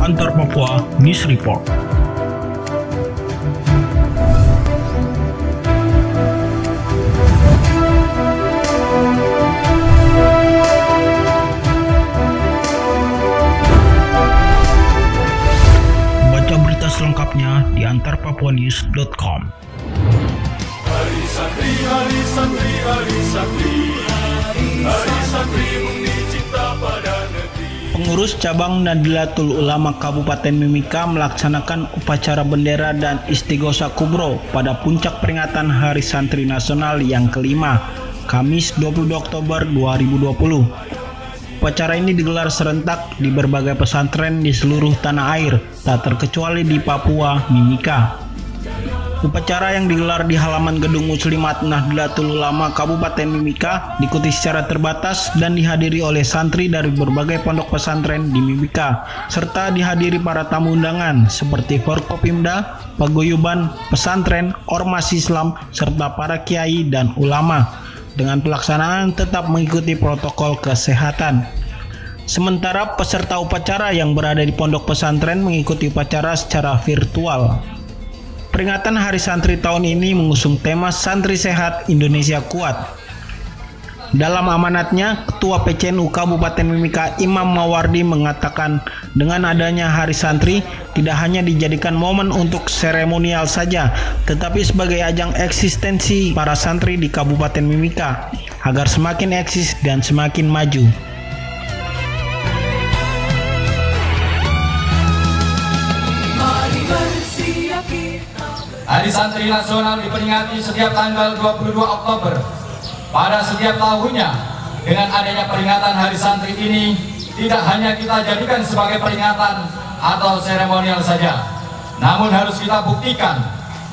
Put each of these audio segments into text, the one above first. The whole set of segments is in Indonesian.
Antar Papua News Report. Baca berita selengkapnya di antarpapuanews.com. Hari Santri, Hari Santri, Hari Santri, Hari Santri murni cinta pada negeri. Pengurus cabang Nahdlatul Ulama Kabupaten Mimika melaksanakan upacara bendera dan istighosa kubro pada puncak peringatan Hari Santri Nasional yang kelima, Kamis 22 Oktober 2020. Upacara ini digelar serentak di berbagai pesantren di seluruh tanah air, tak terkecuali di Papua Mimika. Upacara yang digelar di halaman Gedung Muslimat Nahdlatul Ulama Kabupaten Mimika diikuti secara terbatas dan dihadiri oleh santri dari berbagai pondok pesantren di Mimika, serta dihadiri para tamu undangan seperti Forkopimda, paguyuban, pesantren, ormas Islam, serta para kiai dan ulama, dengan pelaksanaan tetap mengikuti protokol kesehatan. Sementara peserta upacara yang berada di pondok pesantren mengikuti upacara secara virtual. Peringatan Hari Santri tahun ini mengusung tema Santri Sehat Indonesia Kuat. Dalam amanatnya, Ketua PCNU Kabupaten Mimika Imam Mawardi mengatakan dengan adanya Hari Santri tidak hanya dijadikan momen untuk seremonial saja, tetapi sebagai ajang eksistensi para santri di Kabupaten Mimika agar semakin eksis dan semakin maju. Hari Santri Nasional diperingati setiap tanggal 22 Oktober pada setiap tahunnya. Dengan adanya peringatan Hari Santri ini, tidak hanya kita jadikan sebagai peringatan atau seremonial saja, namun harus kita buktikan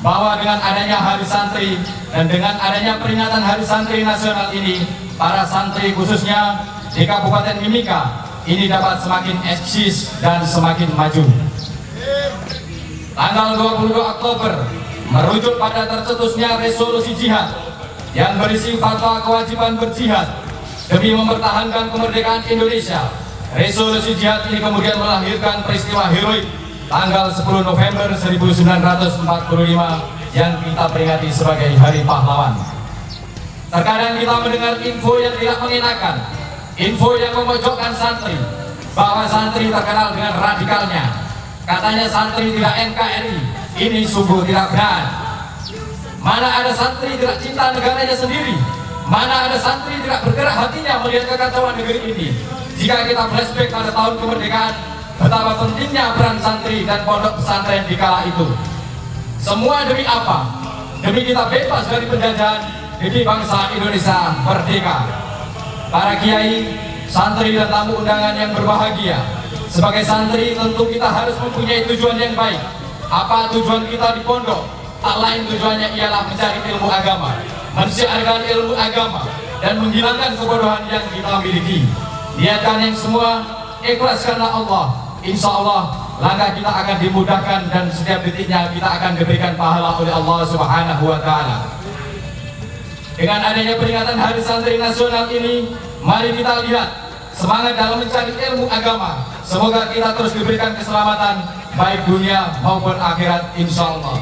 bahwa dengan adanya Hari Santri dan dengan adanya peringatan Hari Santri Nasional ini, para santri khususnya di Kabupaten Mimika ini dapat semakin eksis dan semakin maju. Tanggal 22 Oktober merujuk pada tercetusnya resolusi jihad yang berisi fatwa kewajiban berjihad demi mempertahankan kemerdekaan Indonesia. Resolusi jihad ini kemudian melahirkan peristiwa heroik tanggal 10 November 1945 yang kita peringati sebagai Hari Pahlawan. Terkadang kita mendengar info yang tidak mengenakan, info yang memojokkan santri, bahwa santri terkenal dengan radikalnya. Katanya santri tidak NKRI, ini sungguh tidak benar. Mana ada santri tidak cinta negaranya sendiri, mana ada santri tidak bergerak hatinya melihat kekacauan negeri ini. Jika kita flashback pada tahun kemerdekaan, betapa pentingnya peran santri dan pondok pesantren di kala itu. Semua demi apa? Demi kita bebas dari penjajahan, demi bangsa Indonesia merdeka. Para kiai, santri dan tamu undangan yang berbahagia, sebagai santri tentu kita harus mempunyai tujuan yang baik. Apa tujuan kita di pondok? Tak lain tujuannya ialah mencari ilmu agama, mensiarkan ilmu agama, dan menghilangkan kebodohan yang kita miliki. Niatkan yang semua, ikhlas karena Allah. Insya Allah langkah kita akan dimudahkan dan setiap detiknya kita akan diberikan pahala oleh Allah Subhanahu wa Ta'ala. Dengan adanya peringatan Hari Santri Nasional ini, mari kita lihat semangat dalam mencari ilmu agama. Semoga kita terus diberikan keselamatan baik dunia maupun akhirat, insya Allah.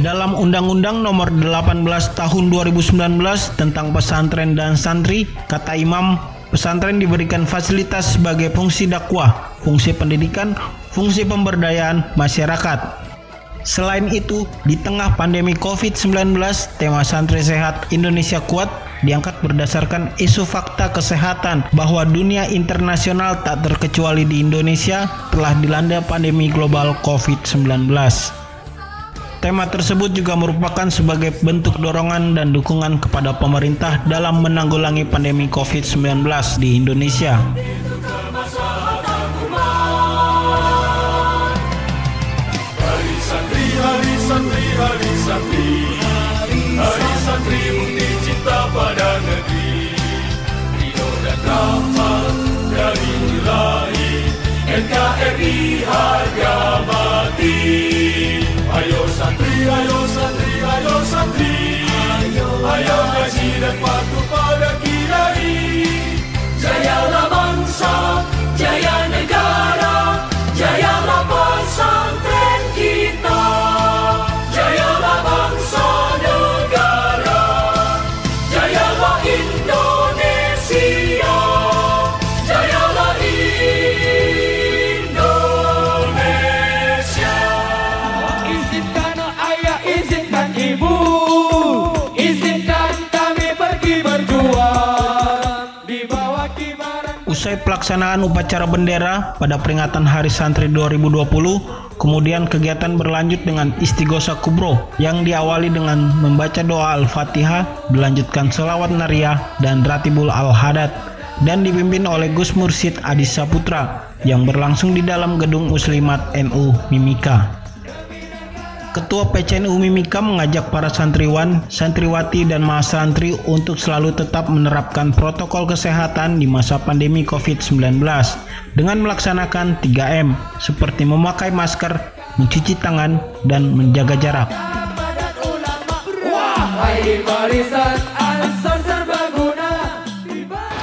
Dalam Undang-Undang Nomor 18 Tahun 2019 tentang pesantren dan santri, kata Imam, pesantren diberikan fasilitas sebagai fungsi dakwah, fungsi pendidikan, fungsi pemberdayaan masyarakat. Selain itu, di tengah pandemi COVID-19, tema Santri Sehat Indonesia Kuat diangkat berdasarkan isu fakta kesehatan bahwa dunia internasional tak terkecuali di Indonesia telah dilanda pandemi global COVID-19. Tema tersebut juga merupakan sebagai bentuk dorongan dan dukungan kepada pemerintah dalam menanggulangi pandemi COVID-19 di Indonesia. Hari Santri, Hari Santri, Hari Santri murni cinta pada negeri. Ridho dan rahmat dari Ilahi, NKRI harga mati. Ayo santri, ayo santri, ayo santri, ayo ngaji dan patuh Usai pelaksanaan upacara bendera pada peringatan Hari Santri 2020, kemudian kegiatan berlanjut dengan Istighosa Kubro yang diawali dengan membaca doa Al-Fatihah, dilanjutkan selawat Nariyah dan Ratibul Al-Hadad, dan dipimpin oleh Gus Mursyid Adi Saputra yang berlangsung di dalam gedung Muslimat NU Mimika. Ketua PCNU Mimika mengajak para santriwan, santriwati, dan mahasantri untuk selalu tetap menerapkan protokol kesehatan di masa pandemi COVID-19 dengan melaksanakan 3M seperti memakai masker, mencuci tangan, dan menjaga jarak.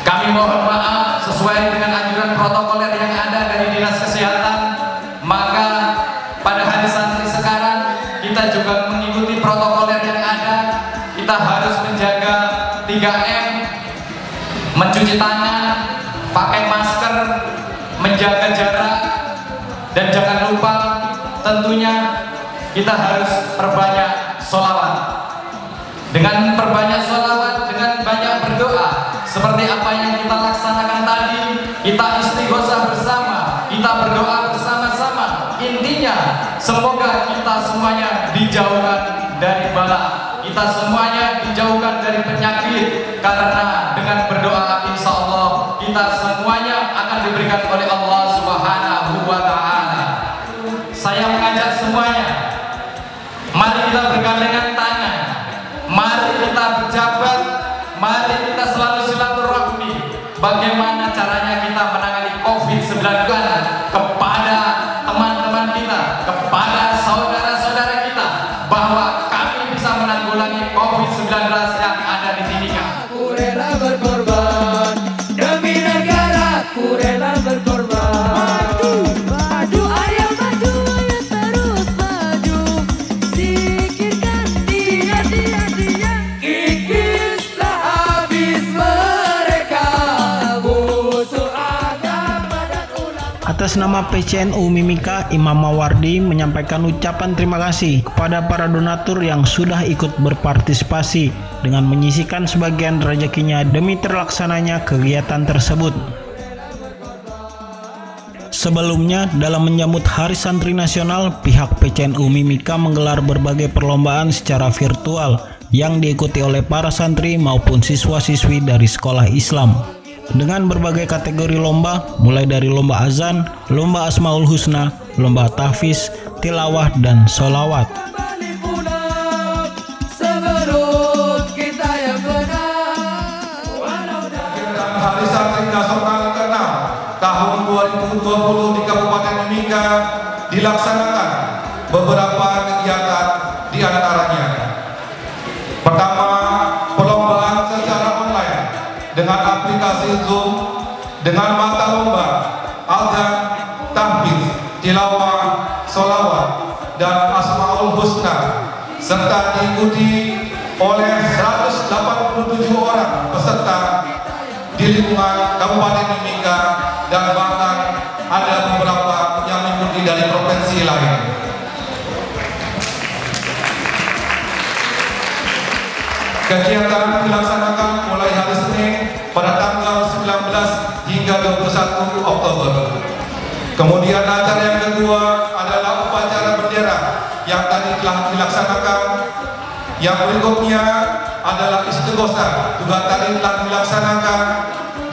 Kami mohon maaf sesuai dengan anjuran protokoler yang ada dari Dinas Kesehatan, maka pada hari santri sekarang kita juga mengikuti protokoler yang ada. Kita harus menjaga 3M, mencuci tangan, pakai masker, menjaga jarak, dan jangan lupa tentunya kita harus perbanyak sholawat. Dengan perbanyak sholawat, dengan banyak berdoa, seperti apa yang kita laksanakan tadi, kita istighosah bersama, kita berdoa bersama-sama. Intinya, semoga kita semuanya dijauhkan dari bala, kita semuanya dijauhkan dari penyakit, karena dengan berdoa insya Allah kita semuanya akan diberikan oleh Allah Subhanahu wa Ta'ala. Saya mengajak semuanya, mari kita bergandengan tangan, mari kita berjabat, mari kita selalu silaturahmi. Bagaimana caranya kita menangani COVID-19 kepada teman-teman kita, kepada saudara-saudara kita, bahwa kami bisa menanggulangi COVID-19 yang ada di Timika. Ku rela berkorban demi negara, ku rela berkorban. Maju, ayo maju, ayo terus maju. Sikirkan dia. Kikislah habis mereka, musuh agama dan ulama. Atas nama PCNU Mimika, Imam Mawardi menyampaikan ucapan terima kasih kepada para donatur yang sudah ikut berpartisipasi dengan menyisihkan sebagian rezekinya demi terlaksananya kegiatan tersebut. Sebelumnya, dalam menyambut Hari Santri Nasional, pihak PCNU Mimika menggelar berbagai perlombaan secara virtual yang diikuti oleh para santri maupun siswa-siswi dari sekolah Islam. Dengan berbagai kategori lomba, mulai dari lomba azan, lomba Asmaul Husna, lomba tahfiz, tilawah, dan sholawat. Kembali pulang sebelum kita yang benar. Walau Kegiatan Hari Santri Nasional ke-6 tahun 2020 di Kabupaten Mimika dilaksanakan beberapa kegiatan di antaranya. Pertama, perlombaan secara online dengan aplikasi Zoom dengan mata lomba azan, tahfiz, tilawah, sholawat, dan Asmaul Husna, serta diikuti oleh 187 orang peserta di lingkungan Kabupaten Mimika, dan bahkan ada beberapa yang mengikuti dari provinsi lain. Kegiatan dilaksanakan mulai hari Senin pada tanggal 19 hingga 21 Oktober. Kemudian acara yang kedua adalah upacara bendera yang tadi telah dilaksanakan. Yang berikutnya adalah Istighosa, juga tadi telah dilaksanakan,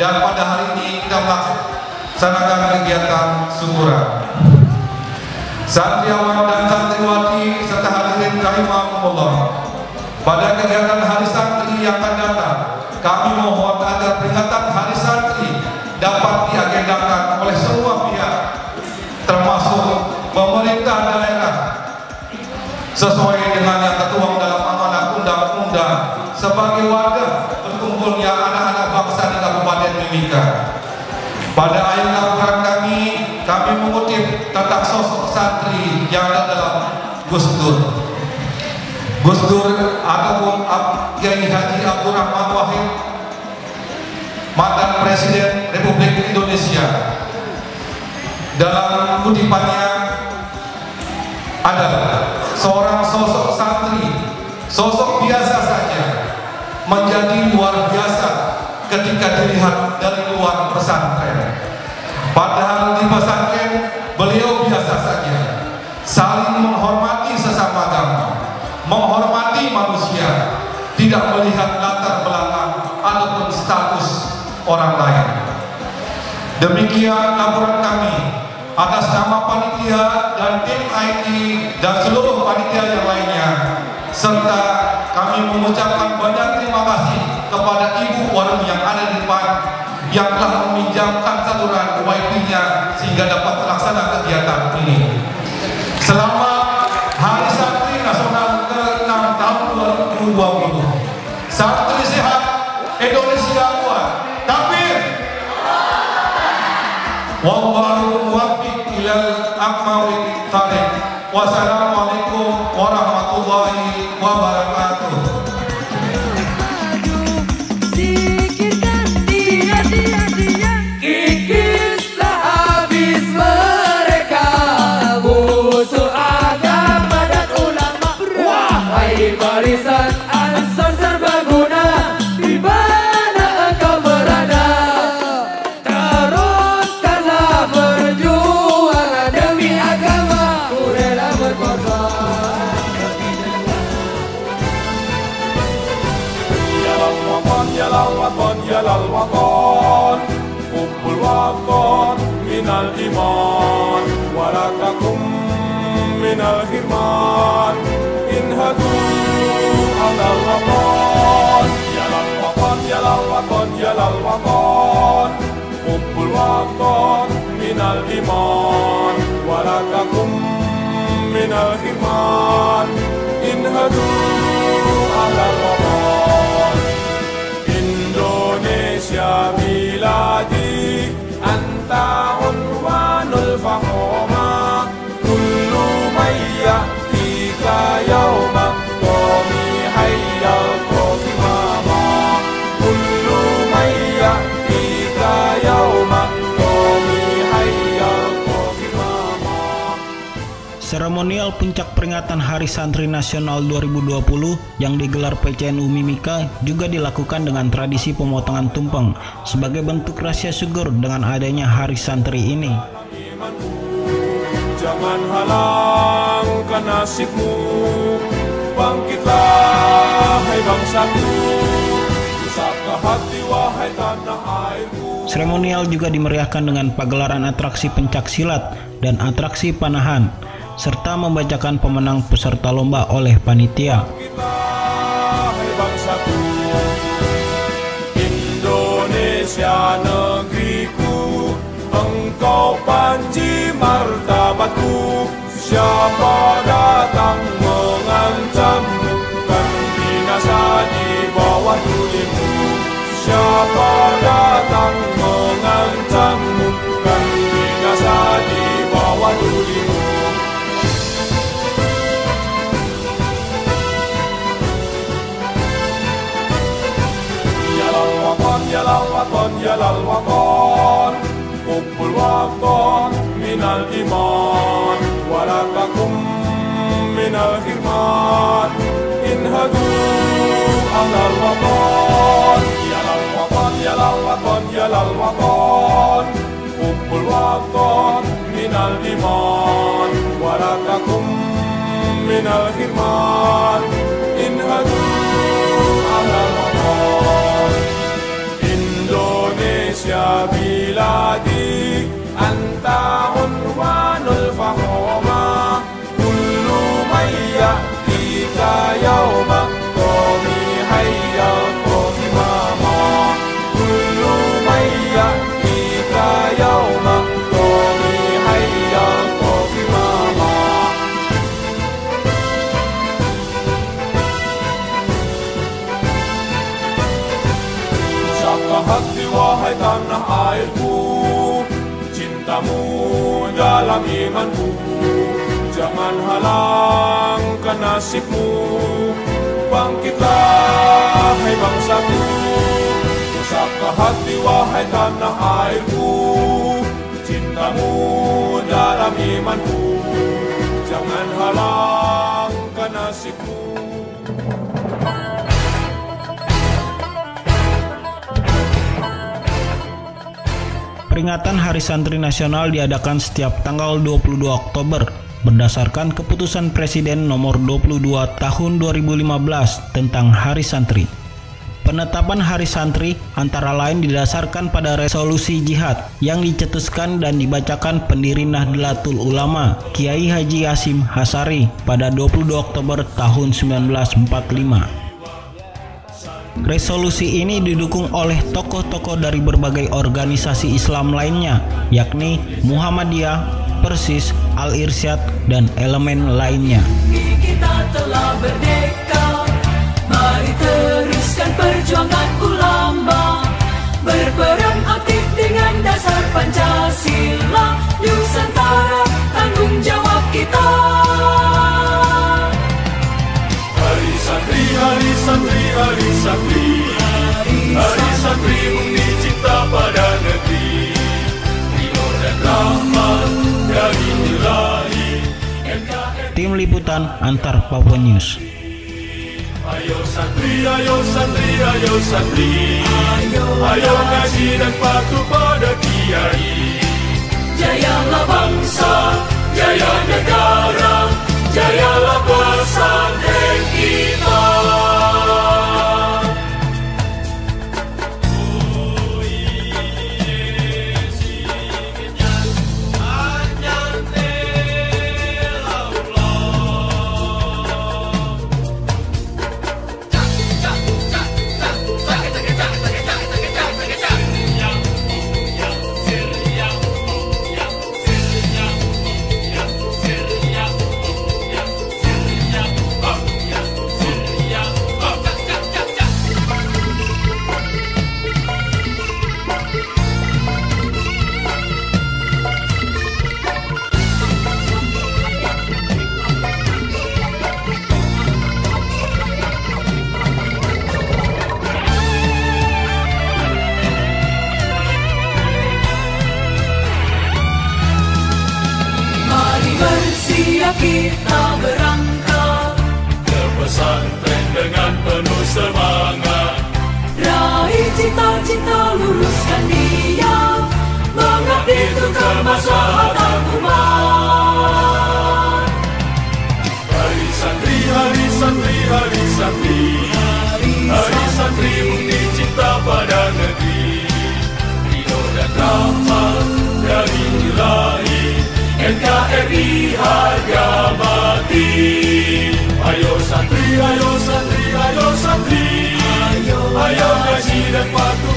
dan pada hari ini kita melaksanakan kegiatan syukuran. Santriawan dan santriwati serta hadirin rahimakumullah, pada kegiatan Hari Santri yang akan datang, kami mohon agar peringatan Hari Santri dapat diagendakan oleh semua pihak, termasuk pemerintah daerah, sesuai dengan yang tertuang dalam amanah undang-undang sebagai wadah berkumpulnya anak-anak bangsa di Kabupaten Mimika. Pada ayat Al-Quran kami mengutip tentang sosok santri yang ada dalam Gus Dur. Gus Dur ataupun Kiai Haji Abdurrahman Wahid, mantan Presiden Republik Indonesia, dalam kutipannya adalah seorang sosok santri, sosok biasa saja, menjadi luar biasa ketika dilihat dari luar pesantren. Padahal di pesantren beliau biasa saja, saling menghormati sesama agama, menghormati manusia, tidak melihat latar belakang ataupun status orang lain. Demikian laporan kami atas nama panitia dan tim IT dan seluruh panitia yang lainnya, serta kami mengucapkan banyak terima kasih kepada ibu warung yang ada di depan yang telah meminjamkan saluran wifi-nya sehingga dapat terlaksana kegiatan ini. Selamat Hari Santri Nasional ke-6 tahun 2020. Santri sehat, Indonesia kuat. Takbir. Wallahu muwaffiq ilal aqwamit thariq. Wassalamualaikum warahmatullahi wabarakatuh. Kikislah habis mereka, musuh agama dan ulama. Wahai barisan Ansor serbaguna, di mana engkau berada? Teruskanlah berjuang demi agama, ku rela berkorban. Ya lal waton, ya lal waton, hubbul waton minal iman, walakakum minal hirman, inhadu alal waton. Ya lal waton, ya lal waton, ya lal waton, hubbul waton minal iman, walakakum minal hirman, inhadu alal waton. Indonesia biladi, anta unwanul fahoma, kullu mayyatika yawma qawmi hayyal qawmama, kullu mayyatika yawma qawmi hayyal qawmama. Seremonial puncak peringatan Hari Santri Nasional 2020 yang digelar PCNU Mimika juga dilakukan dengan tradisi pemotongan tumpeng sebagai bentuk rahasia syukur dengan adanya Hari Santri ini. Jangan halangkan nasibmu, bangkitlah hai bangsaku, usahkah hati wahai tanah airku. Seremonial juga dimeriahkan dengan pagelaran atraksi pencak silat dan atraksi panahan, serta membacakan pemenang peserta lomba oleh panitia. Hai bangsaku, Indonesia negeriku, engkau panji martabatku. Siapa datang mengancammu, kan binasa di bawah tulimu. Siapa datang mengancammu, kan binasa di bawah tulimu. Ya lal waton, ya lal waton, hubbul waton minal iman, walakakum minal hirman, inhadu alal waton. Ya lal waton, ya lal waton, ya lal waton, hubbul waton minal iman, walakakum minal hirman, inhadu alal waton. Indonesia biladi, anta unwanul fahoma, kullu mayyatika yawma qawmi hayyal qawmama, kullu mayyatika yawma qawmi hayyal qawmama. Usahkah hati wahai tanah airku, cintamu dalam imanku. Jangan halangkan nasibmu, bangkitlah hai bangsaku. Usahkah hati wahai tanah airku, cintamu dalam imanku. Jangan halangkan nasibmu. Peringatan Hari Santri Nasional diadakan setiap tanggal 22 Oktober berdasarkan keputusan Presiden nomor 22 tahun 2015 tentang Hari Santri. Penetapan Hari Santri antara lain didasarkan pada resolusi jihad yang dicetuskan dan dibacakan pendiri Nahdlatul Ulama Kiai Haji Hashim Asy'ari pada 22 Oktober tahun 1945. Resolusi ini didukung oleh tokoh-tokoh dari berbagai organisasi Islam lainnya, yakni Muhammadiyah, Persis, Al-Irsyad, dan elemen lainnya. Kita telah merdeka, mari teruskan perjuangan ulama, berperan aktif dengan dasar Pancasila, Nusantara tanggung jawab kita. Hari Santri, Hari Santri, Hari Santri, Hari Santri bukti cinta pada negeri, ridho dan rahmat dari Ilahi. Tim Liputan Antar Papua News. Ayo santri, ayo santri, ayo santri, ayo ngaji dan patuh pada kiai. Jayalah bangsa, jaya negara, jayalah pesantren kita. Kita berangkat ke pesantren dengan penuh semangat, raih cita-cita, luruskan niat, mengabdi untuk kemaslahatan umat. Hari Santri, Hari Santri, Hari Santri, Hari Santri bukti cinta pada negeri, ridho dan rahmat dari Ilahi. NKRI harga mati. Ayo santri, ayo santri, ayo santri, ayo ngaji dan patuh